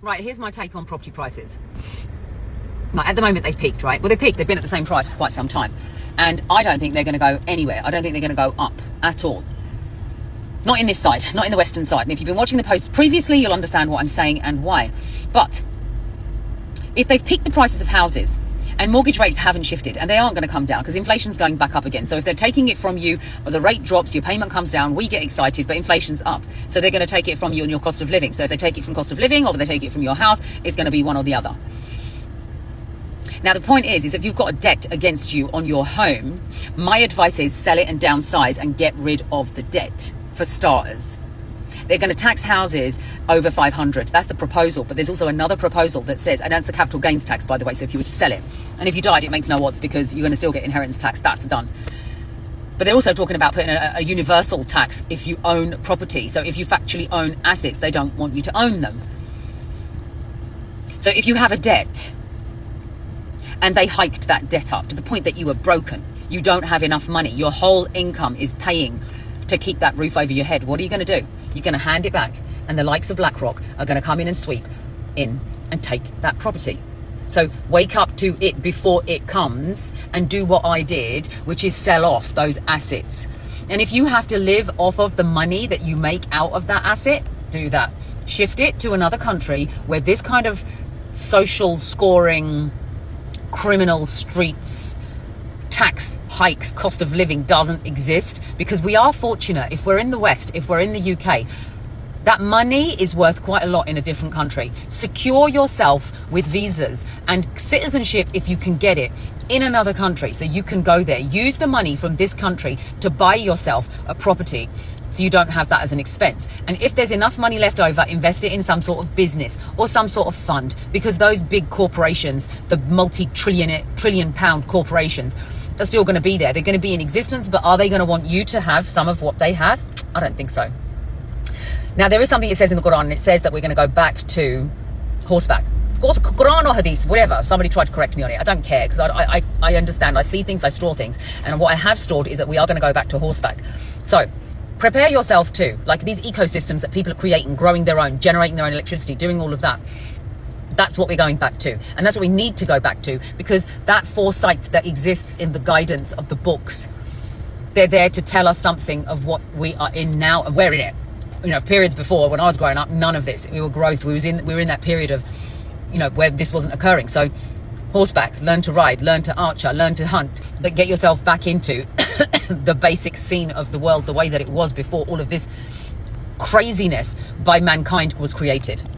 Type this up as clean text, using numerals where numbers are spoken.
Right, here's my take on property prices. Right, at the moment they've peaked, right? Well, they've peaked. They've been at the same price for quite some time. And I don't think they're going to go anywhere. I don't think they're going to go up at all. Not in this side, not in the western side. And if you've been watching the posts previously, you'll understand what I'm saying and why. But if they've peaked the prices of houses and mortgage rates haven't shifted, and they aren't going to come down because inflation's going back up again. So if they're taking it from you, or the rate drops, your payment comes down, we get excited, but inflation's up. So they're going to take it from you and your cost of living. So if they take it from cost of living or if they take it from your house, it's going to be one or the other. Now, the point is if you've got a debt against you on your home, my advice is sell it and downsize and get rid of the debt for starters. They're going to tax houses over 500. That's the proposal. But there's also another proposal that says, and that's a capital gains tax, by the way. So if you were to sell it, and if you died, it makes no odds because you're going to still get inheritance tax. That's done. But they're also talking about putting a universal tax if you own property. So if you factually own assets, they don't want you to own them. So if you have a debt and they hiked that debt up to the point that you are broken, you don't have enough money, your whole income is paying to keep that roof over your head, what are you going to do? You're going to hand it back, and the likes of BlackRock are going to come in and sweep in and take that property. So wake up to it before it comes and do what I did, which is sell off those assets. And if you have to live off of the money that you make out of that asset, do that. Shift it to another country where this kind of social scoring, criminal streets, tax hikes, cost of living doesn't exist, because we are fortunate. If we're in the West, if we're in the UK, that money is worth quite a lot in a different country. Secure yourself with visas and citizenship if you can get it in another country, so you can go there. Use the money from this country to buy yourself a property so you don't have that as an expense. And if there's enough money left over, invest it in some sort of business or some sort of fund, because those big corporations, the trillion pound corporations, are still going to be there. They're going to be in existence, but are they going to want you to have some of what they have? I don't think so. Now, there is something it says in the Quran, and it says that we're going to go back to horseback. Quran or Hadith, whatever. Somebody tried to correct me on it. I don't care, because I understand. I see things, I store things. And what I have stored is that we are going to go back to horseback. So prepare yourself too. Like these ecosystems that people are creating, growing their own, generating their own electricity, doing all of that. That's what we're going back to. And that's what we need to go back to, because that foresight that exists in the guidance of the books, they're there to tell us something of what we are in now, and we're in it. You know, periods before, when I was growing up, none of this. We were growth. We were in that period of, you know, where this wasn't occurring. So horseback, learn to ride, learn to archer, learn to hunt, but get yourself back into the basic scene of the world the way that it was before all of this craziness by mankind was created.